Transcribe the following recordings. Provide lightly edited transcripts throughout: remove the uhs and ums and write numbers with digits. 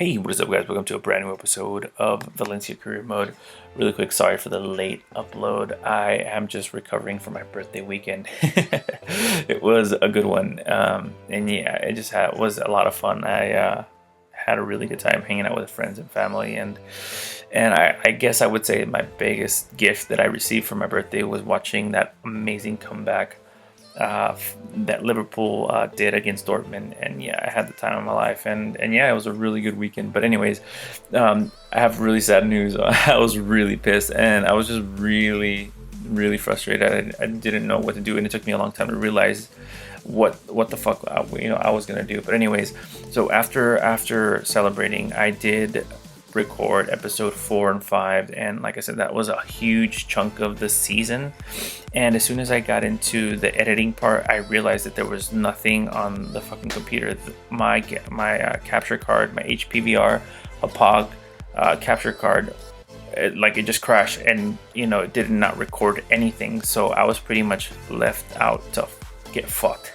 Hey, what is up, guys? Welcome to a brand new episode of Valencia Career Mode. Really quick, sorry for the late upload. I am just recovering from my birthday weekend. It was a good one, and yeah, was a lot of fun. I had a really good time hanging out with friends and family, and I guess I would say my biggest gift that I received for my birthday was watching that amazing comeback that Liverpool did against Dortmund, and yeah, I had the time of my life, and yeah, it was a really good weekend. But anyways, I have really sad news. I was really pissed, and I was just really frustrated. I didn't know what to do, and it took me a long time to realize what the fuck I was gonna do. But anyways, so after celebrating, I did record episode 4 and 5, and like I said, that was a huge chunk of the season. And as soon as I got into the editing part, I realized that there was nothing on the fucking computer. My capture card, my HPVR, a POG capture card, it just crashed, and it did not record anything. So I was pretty much left out to get fucked.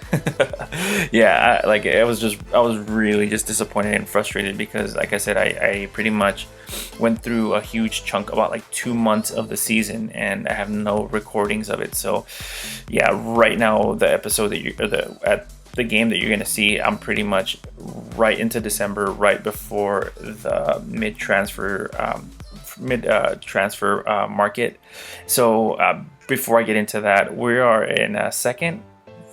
Yeah, I was really just disappointed and frustrated because, like I said, I pretty much went through a huge chunk, about like 2 months of the season, and I have no recordings of it. So yeah, right now the episode that the game that you're gonna see, I'm pretty much right into December, right before the mid transfer market. So before I get into that, we are in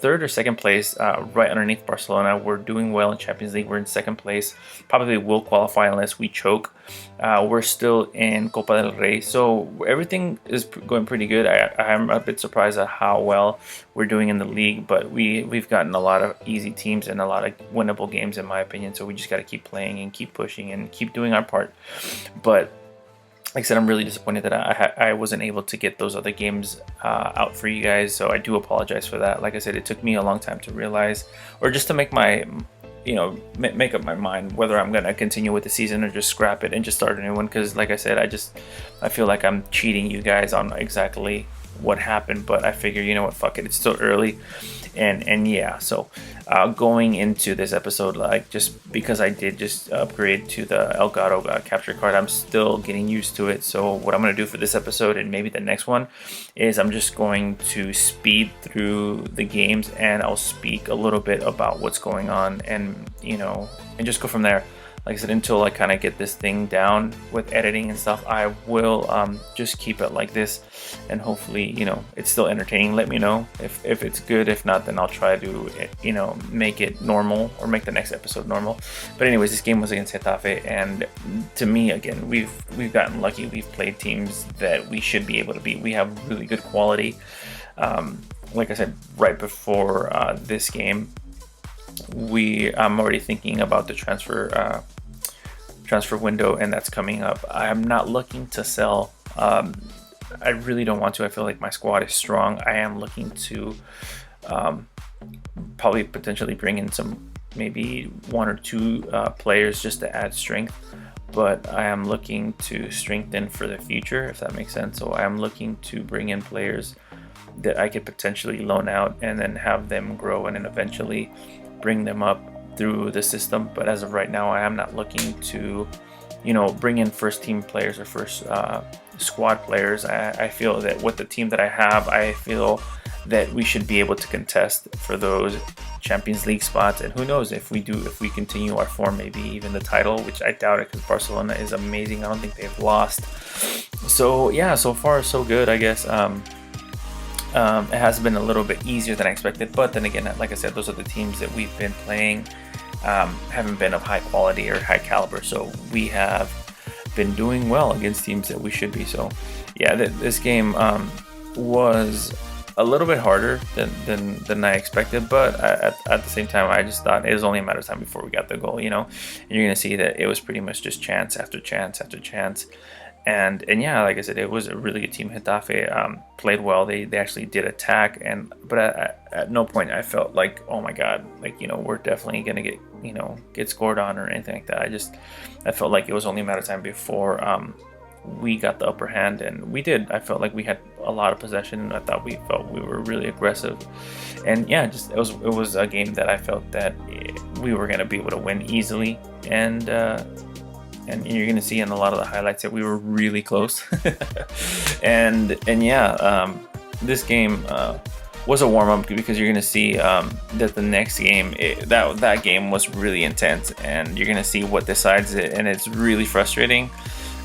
third or second place, right underneath Barcelona. We're doing well in Champions League. We're in second place. Probably will qualify unless we choke. We're still in Copa del Rey, so everything is going pretty good. I'm a bit surprised at how well we're doing in the league, but we've gotten a lot of easy teams and a lot of winnable games, in my opinion. So we just got to keep playing and keep pushing and keep doing our part. But like I said, I'm really disappointed that I wasn't able to get those other games out for you guys. So I do apologize for that. Like I said, it took me a long time to realize, or just to make make up my mind whether I'm gonna continue with the season or just scrap it and just start a new one. Because like I said, I feel like I'm cheating you guys on exactly what happened. But I figure, you know what, fuck it, it's still early. And yeah, so going into this episode, like, just because I did just upgrade to the Elgato capture card, I'm still getting used to it. So what I'm going to do for this episode and maybe the next one is I'm just going to speed through the games, and I'll speak a little bit about what's going on, and and just go from there. Like I said, until I kind of get this thing down with editing and stuff, I will just keep it like this, and hopefully, it's still entertaining. Let me know if it's good. If not, then I'll try to, make it normal, or make the next episode normal. But anyways, this game was against Getafe, and to me, again, we've gotten lucky. We've played teams that we should be able to beat. We have really good quality. Like I said, right before this game, I'm already thinking about the transfer window, and that's coming up. I'm not looking to sell. I really don't want to. I feel like my squad is strong. I am looking to probably potentially bring in maybe 1 or 2 players just to add strength, but I am looking to strengthen for the future, if that makes sense. So I am looking to bring in players that I could potentially loan out and then have them grow, and then eventually bring them up through the system. But as of right now, I am not looking to bring in first team players or first squad players. I feel that with the team that I have, I feel that we should be able to contest for those Champions League spots, and who knows, if we continue our form, maybe even the title, which I doubt it, because Barcelona is amazing. I don't think they've lost. So yeah, so far so good, I guess. It has been a little bit easier than I expected, but then again, like I said, those are the teams that we've been playing, haven't been of high quality or high caliber, so we have been doing well against teams that we should be. So yeah, this game was a little bit harder than I expected, but at the same time, I just thought it was only a matter of time before we got the goal, and you're gonna see that it was pretty much just chance after chance after chance. And yeah, like I said, it was a really good team. Getafe played well. They actually did attack, but at no point I felt like, oh my god, like, we're definitely gonna get scored on or anything like that. I felt like it was only a matter of time before we got the upper hand, and we did. I felt like we had a lot of possession, and I thought we were really aggressive. And yeah, it was a game that I felt that we were gonna be able to win easily. And and you're gonna see in a lot of the highlights that we were really close. and yeah, this game was a warm-up, because you're gonna see that the next game, that game was really intense, and you're gonna see what decides it, and it's really frustrating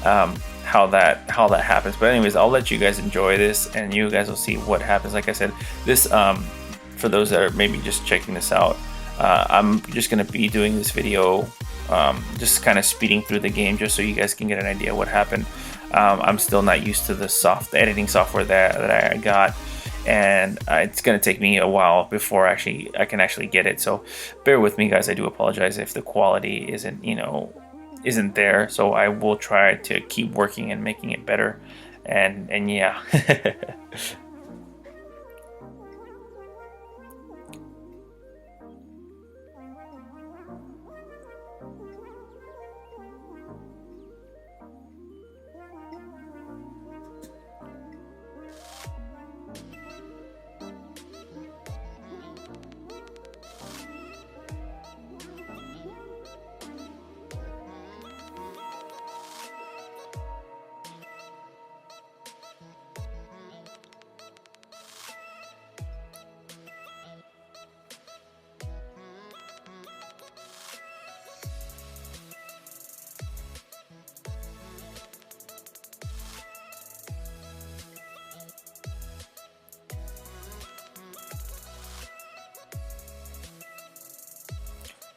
how that happens. But anyways, I'll let you guys enjoy this, and you guys will see what happens. Like I said, this for those that are maybe just checking this out, I'm just gonna be doing this video just kind of speeding through the game, just so you guys can get an idea what happened. I'm still not used to the editing software that I got, and it's gonna take me a while before I can actually get it. So bear with me, guys. I do apologize if the quality isn't there. So I will try to keep working and making it better. And yeah.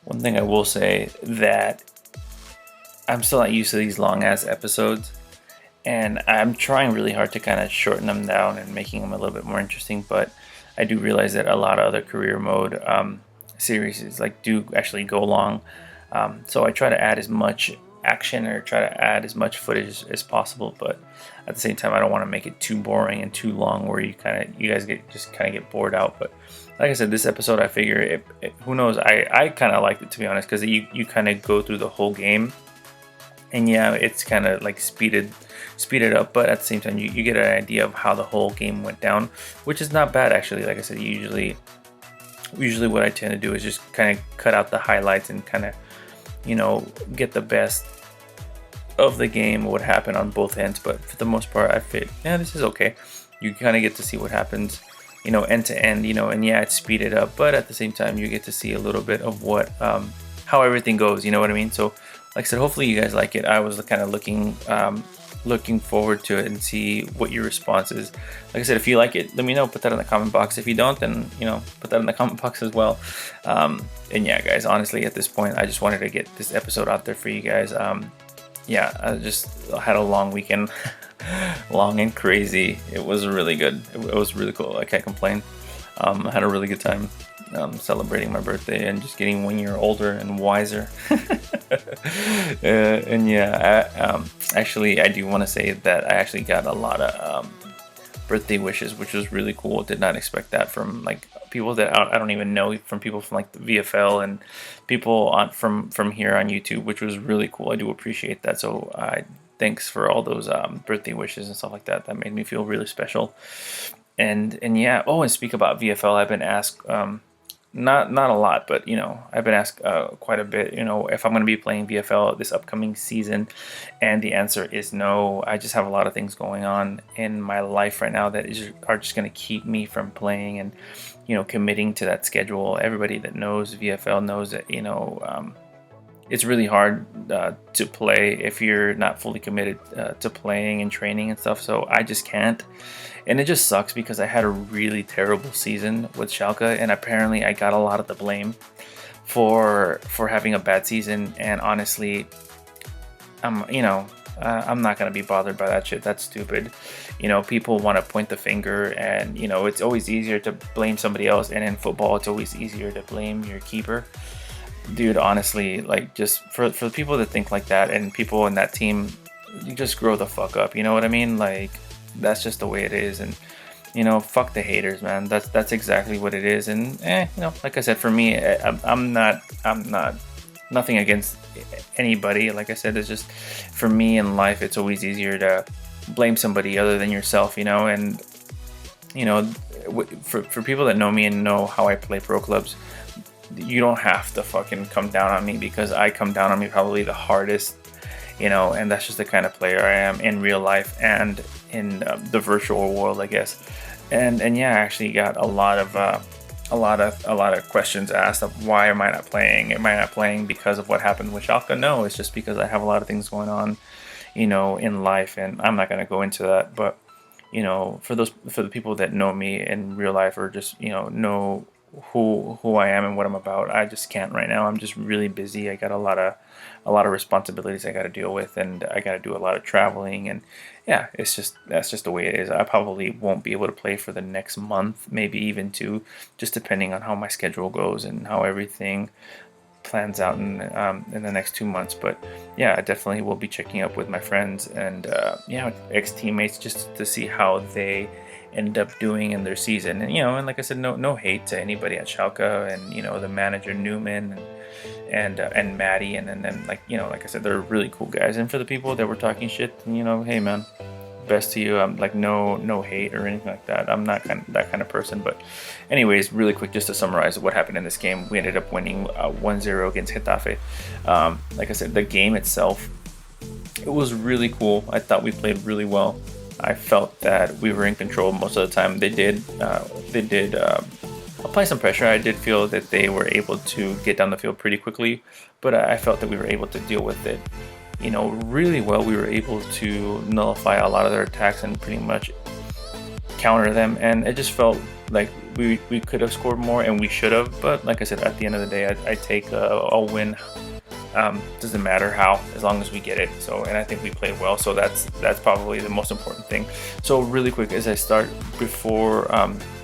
One thing I will say, that I'm still not used to these long ass episodes, and I'm trying really hard to kind of shorten them down and making them a little bit more interesting. But I do realize that a lot of other career mode series do actually go long, so I try to add as much action, or try to add as much footage as possible, but at the same time I don't want to make it too boring and too long where you guys get bored out. But like I said, this episode, I figure who knows, I kind of liked it, to be honest, because you kind of go through the whole game, and yeah, it's kind of like speeded up, but at the same time you get an idea of how the whole game went down, which is not bad actually. Like I said, usually what I tend to do is just kind of cut out the highlights and kind of get the best of the game, what happened on both ends. But for the most part, this is okay. You kind of get to see what happens, end to end, and yeah, it's speeded up, but at the same time you get to see a little bit of what how everything goes, you know what I mean? So like I said, hopefully you guys like it. I was kind of looking forward to it, and see what your response is. Like I said, if you like it, let me know, put that in the comment box. If you don't, then put that in the comment box as well. And yeah, guys, honestly, at this point, I just wanted to get this episode out there for you guys. Yeah, I just had a long weekend. Long and crazy. It was really good. It was really cool. I can't complain. I had a really good time celebrating my birthday and just getting 1 year older and wiser. And yeah, actually, I do want to say that I actually got a lot of birthday wishes, which was really cool. Did not expect that from people that I don't even know, from people from the VFL and people from here on YouTube, which was really cool. I do appreciate that. So thanks for all those birthday wishes and stuff like that. That made me feel really special. And yeah. Oh, and speak about VFL, I've been asked not a lot, but I've been asked quite a bit, if I'm going to be playing VFL this upcoming season, and the answer is no. I just have a lot of things going on in my life right now that are just going to keep me from playing and committing to that schedule. Everybody that knows VFL knows that it's really hard to play if you're not fully committed to playing and training and stuff. So I just can't. And it just sucks, because I had a really terrible season with Schalke, and apparently I got a lot of the blame for having a bad season. And honestly, I'm not gonna be bothered by that shit. That's stupid. People want to point the finger, and it's always easier to blame somebody else. And in football, it's always easier to blame your keeper. Dude, honestly, just for the people that think like that, and people in that team, you just grow the fuck up. You know what I mean? That's just the way it is. And fuck the haters, man. That's exactly what it is. And like I said, for me, I'm not nothing against anybody. Like I said, it's just, for me in life, it's always easier to blame somebody other than yourself. And for people that know me and know how I play pro clubs, you don't have to fucking come down on me, because I come down on me probably the hardest and that's just the kind of player I am in real life and in the virtual world, I guess. And yeah, I actually got a lot of questions asked of why am I not playing? Am I not playing because of what happened with Schalke? No, it's just because I have a lot of things going on, in life, and I'm not going to go into that. But for the people that know me in real life, or just know who I am and what I'm about, I just can't right now. I'm just really busy. I got a lot of responsibilities I got to deal with, and I got to do a lot of traveling, and yeah, that's just the way it is. I probably won't be able to play for the next month, maybe even two, just depending on how my schedule goes and how everything plans out in the next 2 months. But yeah, I definitely will be checking up with my friends and ex teammates, just to see how they end up doing in their season. And like I said, no hate to anybody at Schalke, and the manager Newman and Maddie, and then like I said, they're really cool guys. And for the people that were talking shit, hey man, best to you. I'm like no hate or anything like that. I'm not that kind of person. But anyways, really quick, just to summarize what happened in this game, we ended up winning 1-0 against Getafe. Like I said, the game itself, it was really cool. I thought we played really well. I felt that we were in control most of the time. They did apply some pressure. I did feel that they were able to get down the field pretty quickly, but I felt that we were able to deal with it, really well. We were able to nullify a lot of their attacks and pretty much counter them. And it just felt like we could have scored more, and we should have. But like I said, at the end of the day, I take a win. Doesn't matter how, as long as we get it. So, and I think we played well. So that's probably the most important thing. So really quick, as I start before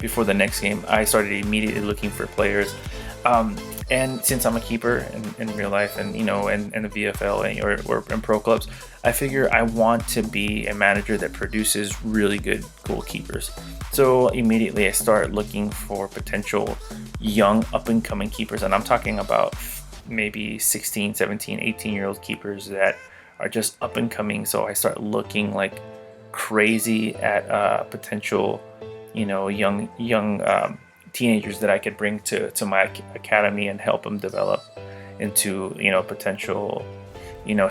the next game, I started immediately looking for players. And since I'm a keeper in real life, and in the VFL or in pro clubs, I figure I want to be a manager that produces really good goalkeepers. So immediately I start looking for potential young up and coming keepers, and I'm talking about maybe 16, 17, 18-year-old keepers that are just up and coming. So I start looking like crazy at potential, young teenagers that I could bring to my academy and help them develop into potential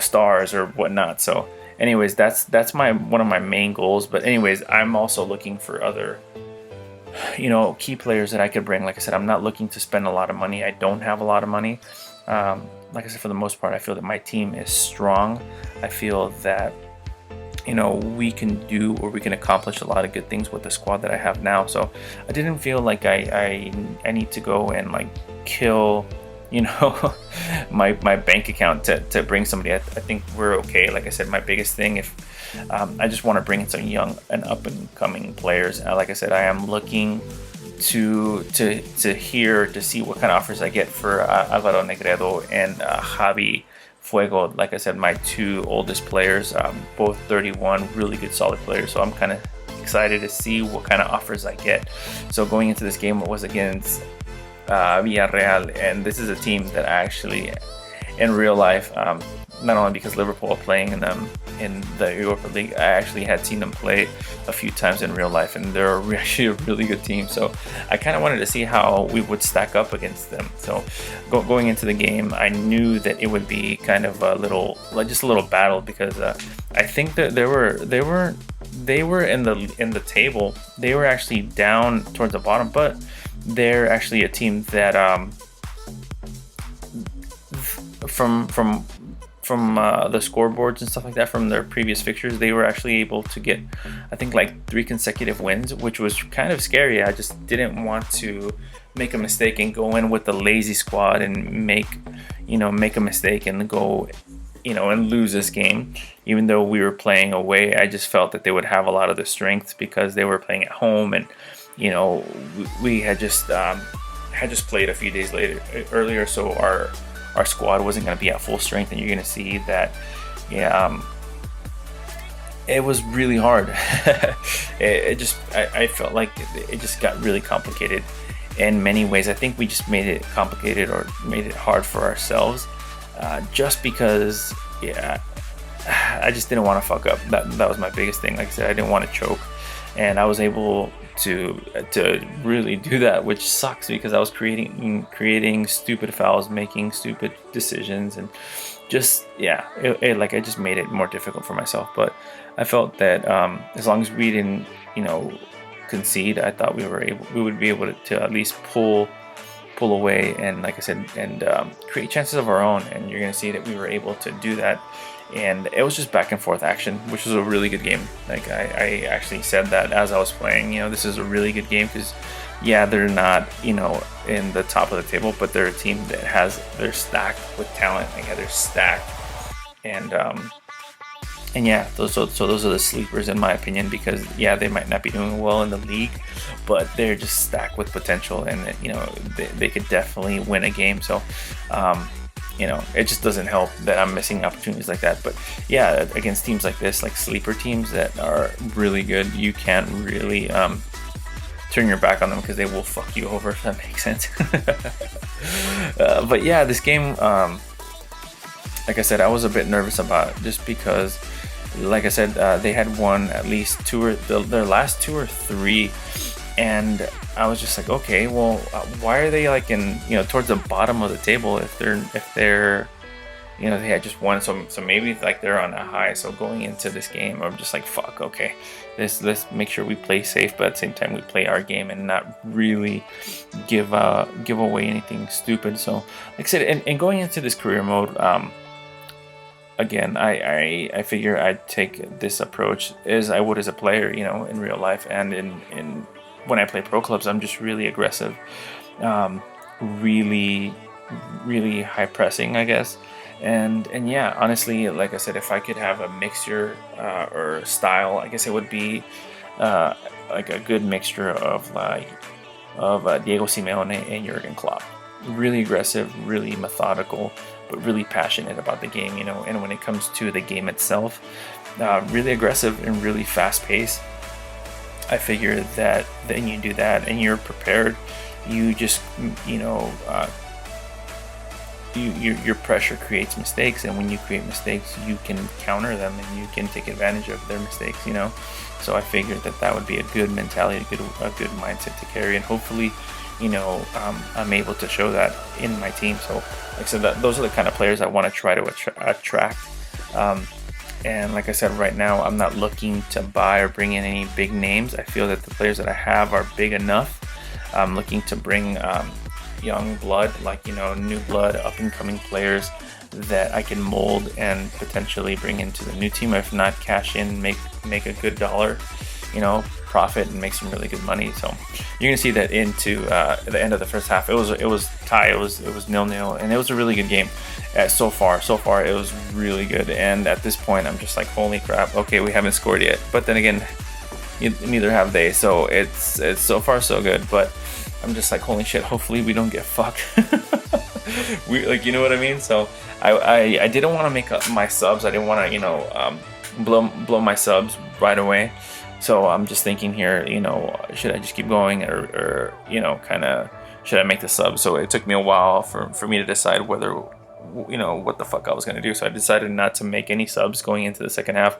stars or whatnot. So anyways, that's one of my main goals. But anyways, I'm also looking for other key players that I could bring. Like I said, I'm not looking to spend a lot of money. I don't have a lot of money. Like I said, for the most part, I feel that my team is strong. I feel that we can do, or we can accomplish a lot of good things with the squad that I have now. So I didn't feel like I need to go and like kill my bank account to bring somebody. I think we're okay. Like I said, my biggest thing, if I just want to bring in some young and up and coming players. Like I said, I am looking to hear, to see what kind of offers I get for Alvaro Negredo and Javi Fuego. Like I said, my two oldest players, both 31, really good, solid players. So I'm kind of excited to see what kind of offers I get. So going into this game, it was against Villarreal, and this is a team that I actually, in real life, not only because Liverpool are playing in the Europa League, I actually had seen them play a few times in real life, and they're actually a really good team. So I kind of wanted to see how we would stack up against them. So going into the game, I knew that it would be kind of just a little battle, because I think that they were in the table. They were actually down towards the bottom, but they're actually a team that from the scoreboards and stuff like that, from their previous fixtures, they were actually able to get, I think, like 3 consecutive wins, which was kind of scary. I just didn't want to make a mistake and go in with a lazy squad and make a mistake and go and lose this game. Even though we were playing away, I just felt that they would have a lot of the strength because they were playing at home, and we had just played a few days earlier, so our squad wasn't going to be at full strength, and you're going to see that, it was really hard. I felt like it just got really complicated in many ways. I think we just made it complicated, or made it hard for ourselves, just because, I just didn't want to fuck up. That was my biggest thing. Like I said, I didn't want to choke, and I was able to really do that, which sucks, because I was creating stupid fouls, making stupid decisions, and just yeah, like I just made it more difficult for myself. But I felt that as long as we didn't, concede, I thought we would be able to at least pull away and, like I said, and create chances of our own. And you're gonna see that we were able to do that. And it was just back and forth action, which was a really good game. Like I actually said that as I was playing, this is a really good game because, yeah, they're not, in the top of the table, but they're a team that they're stacked with talent. Like, yeah, they're stacked, and yeah, those are the sleepers in my opinion, because yeah, they might not be doing well in the league, but they're just stacked with potential, and they could definitely win a game. So it just doesn't help that I'm missing opportunities like that. But yeah, against teams like this, like sleeper teams that are really good, you can't really turn your back on them because they will fuck you over, if that makes sense. But yeah, this game, like I said, I was a bit nervous about it, just because, like I said, they had won at least their last 2 or 3, and I was just like, okay, well, why are they like in towards the bottom of the table if they're they had just won, so maybe like they're on a high. So going into this game, I'm just like, fuck, okay, let's make sure we play safe, but at the same time we play our game and not really give away anything stupid. So like I said, and going into this career mode, again, I figure I'd take this approach as I would as a player, in real life, and in when I play pro clubs, I'm just really aggressive, really high pressing, I guess. And yeah, honestly, like I said, if I could have a mixture or style, I guess it would be like a good mixture of Diego Simeone and Jurgen Klopp. Really aggressive, really methodical, but really passionate about the game, and when it comes to the game itself, really aggressive and really fast paced. I figure that then you do that and you're prepared, you just your pressure creates mistakes, and when you create mistakes, you can counter them and you can take advantage of their mistakes. So I figured that would be a good mentality, a good mindset to carry, and hopefully I'm able to show that in my team. So like I said, those are the kind of players I want to try to attract. And like I said, right now I'm not looking to buy or bring in any big names. I feel that the players that I have are big enough. I'm looking to bring young blood, like new blood, up and coming players that I can mold and potentially bring into the new team. If not, cash in, make a good dollar, profit, and make some really good money. So you're gonna see that into the end of the first half. It was tie. It was 0-0, and it was a really good game. So far it was really good. And at this point, I'm just like, holy crap. Okay, we haven't scored yet, but then again, neither have they. So it's so far so good. But I'm just like, holy shit. Hopefully we don't get fucked. You know what I mean? So I didn't want to make up my subs. I didn't want to blow my subs right away. So I'm just thinking here, should I just keep going, or kind of should I make the sub? So it took me a while for me to decide whether, what the fuck I was going to do. So I decided not to make any subs going into the second half.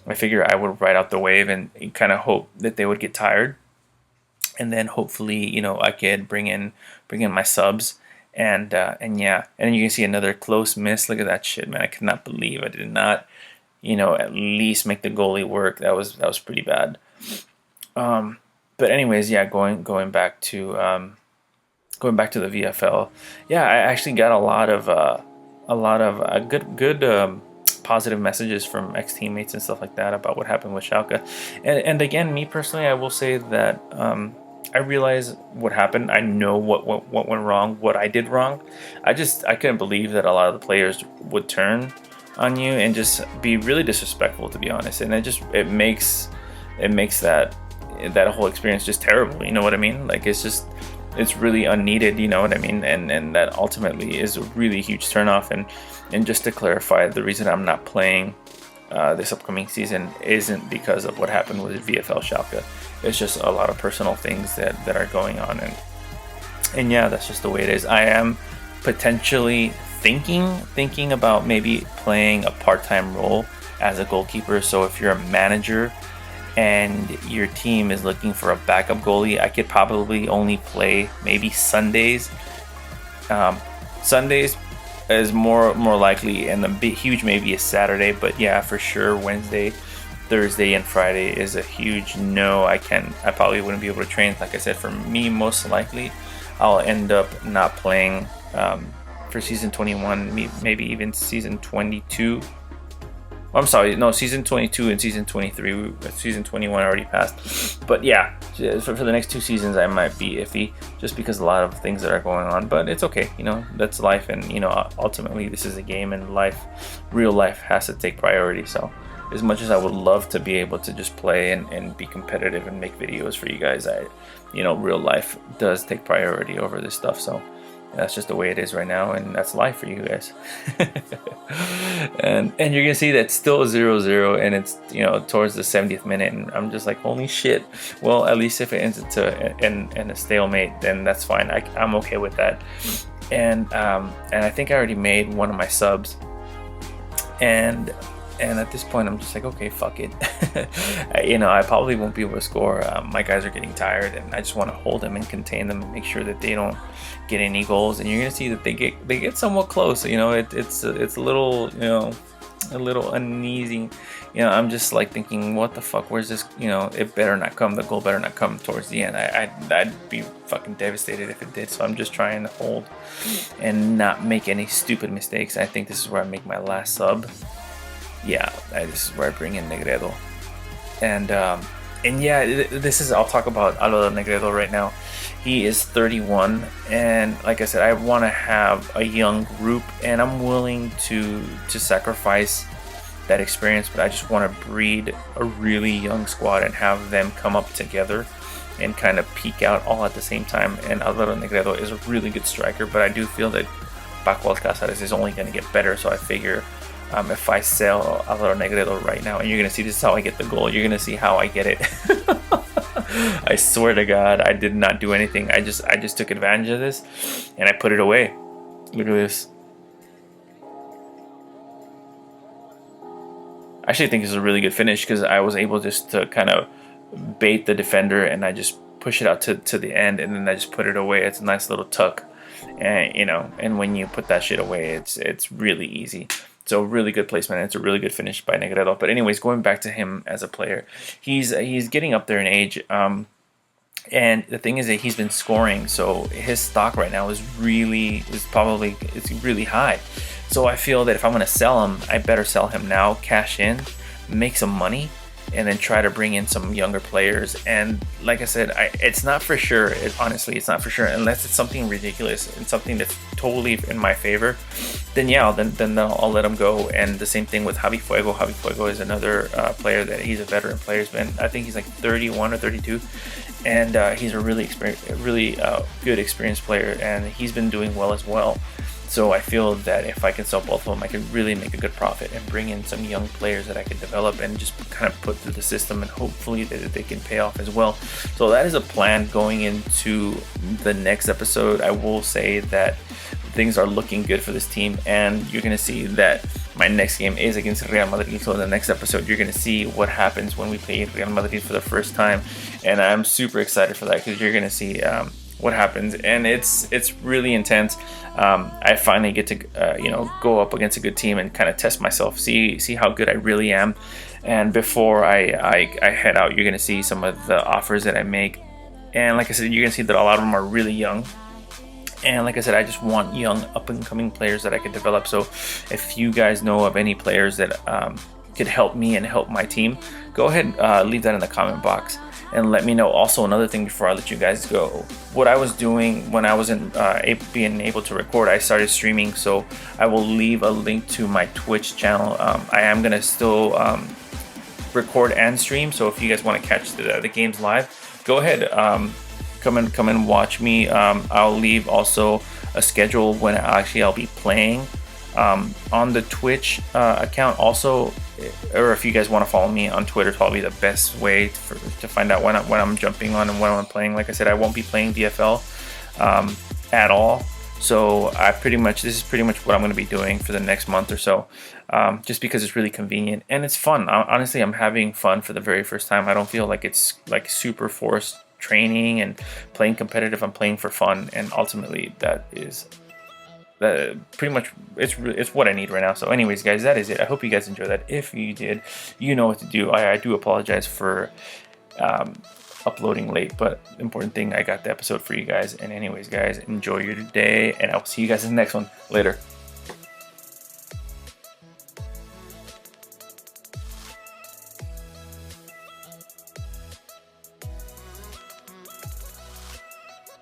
I figured I would ride out the wave and kind of hope that they would get tired. And then hopefully, I could bring in my subs. And yeah. And then you can see another close miss. Look at that shit, man. I could not believe I did not, at least make the goalie work. That was pretty bad. But anyways, yeah, going back to the VFL. Yeah, I actually got a lot of good positive messages from ex-teammates and stuff like that about what happened with Schalke. And again, me personally, I will say that I realize what happened. I know what went wrong, what I did wrong. I couldn't believe that a lot of the players would turn on you and just be really disrespectful, to be honest. And it makes that whole experience just terrible. You know what I mean? Like, it's really unneeded, you know what I mean? And that ultimately is a really huge turnoff. And just to clarify, the reason I'm not playing this upcoming season isn't because of what happened with VFL Schalke. It's just a lot of personal things that are going on, and yeah, that's just the way it is. I am potentially thinking about maybe playing a part-time role as a goalkeeper. So if you're a manager and your team is looking for a backup goalie, I could probably only play maybe Sundays. is more likely, and the big huge maybe is Saturday. But yeah, for sure Wednesday, Thursday, and Friday is a huge no. I probably wouldn't be able to train. Like I said, for me, most likely I'll end up not playing for season 21, maybe even season 22. I'm sorry, no, season 22 and season 23. Season 21 already passed. But yeah, for the next 2 seasons, I might be iffy just because a lot of things that are going on. But it's okay, you know, that's life. And, you know, ultimately, this is a game, and real life has to take priority. So as much as I would love to be able to just play and be competitive and make videos for you guys, real life does take priority over this stuff. So that's just the way it is right now, and that's life for you guys. and you're gonna see that still 0-0, and it's, you know, towards the 70th minute, and I'm just like, holy shit. Well, at least if it ends in a stalemate, then that's fine. I'm okay with that. And I think I already made one of my subs, and at this point I'm just like, okay, fuck it. You know, I probably won't be able to score. My guys are getting tired, and I just want to hold them and contain them and make sure that they don't get any goals. And you're gonna see that they get somewhat close. You know, it's a little, you know, a little uneasy. You know, I'm just like thinking, what the fuck, where's this? You know, it better not come, the goal better not come towards the end. I'd be fucking devastated if it did. So I'm just trying to hold and not make any stupid mistakes. I think this is where I make my last sub. Yeah, this is where I bring in Negredo. And yeah, I'll talk about Alvaro Negredo right now. He is 31, and like I said, I want to have a young group, and I'm willing to sacrifice that experience, but I just want to breed a really young squad and have them come up together and kind of peak out all at the same time. And Alvaro Negredo is a really good striker, but I do feel that Paco Alcázares is only going to get better, so I figure if I sell Alvaro Negredo right now, and you're going to see this is how I get the goal, you're going to see how I get it. I swear to God, I did not do anything. I just took advantage of this, and I put it away. Look at this. I actually think this is a really good finish because I was able just to kind of bait the defender, and I just push it out to the end, and then I just put it away. It's a nice little tuck, and you know, and when you put that shit away, it's really easy. So really good placement. It's a really good finish by Negredo. But anyways, going back to him as a player, he's getting up there in age. And the thing is that he's been scoring, so his stock right now is really high. So I feel that if I'm going to sell him, I better sell him now, cash in, make some money, and then try to bring in some younger players. And like I said, it's not for sure. Honestly, it's not for sure unless it's something ridiculous and something that's totally in my favor. Then yeah, then I'll let him go. And the same thing with Javi Fuego. Javi Fuego is another player that he's a veteran player. I think he's like 31 or 32, and he's a really good experienced player, and he's been doing well as well. So I feel that if I can sell both of them, I can really make a good profit and bring in some young players that I could develop and just kind of put through the system, and hopefully that they can pay off as well. So that is a plan going into the next episode. I will say that things are looking good for this team, and you're going to see that my next game is against Real Madrid. So in the next episode, you're going to see what happens when we play Real Madrid for the first time, and I'm super excited for that because you're going to see what happens, and it's really intense. I finally get to go up against a good team and kind of test myself, see how good I really am. And before I head out, you're gonna see some of the offers that I make, and like I said, you're gonna see that a lot of them are really young. And like I said, I just want young up and coming players that I could develop. So if you guys know of any players that could help me and help my team, go ahead, leave that in the comment box and let me know. Also, another thing before I let you guys go, what I was doing when I wasn't being able to record, I started streaming. So I will leave a link to my Twitch channel. I am gonna still record and stream. So if you guys want to catch the games live, go ahead, come and watch me. I'll leave also a schedule when I'll be playing on the Twitch account also. Or if you guys want to follow me on Twitter, probably the best way to find out when I'm jumping on and when I'm playing. Like I said, I won't be playing DFL at all. So this is pretty much what I'm going to be doing for the next month or so, just because it's really convenient and it's fun. Honestly, I'm having fun for the very first time. I don't feel like it's like super forced training and playing competitive. I'm playing for fun, and ultimately that is pretty much it's what I need right now. So anyways, guys, that is it. I hope you guys enjoyed that. If you did, you know what to do. I do apologize for uploading late, but important thing, I got the episode for you guys. And anyways, guys, enjoy your day, and I'll see you guys in the next one. Later.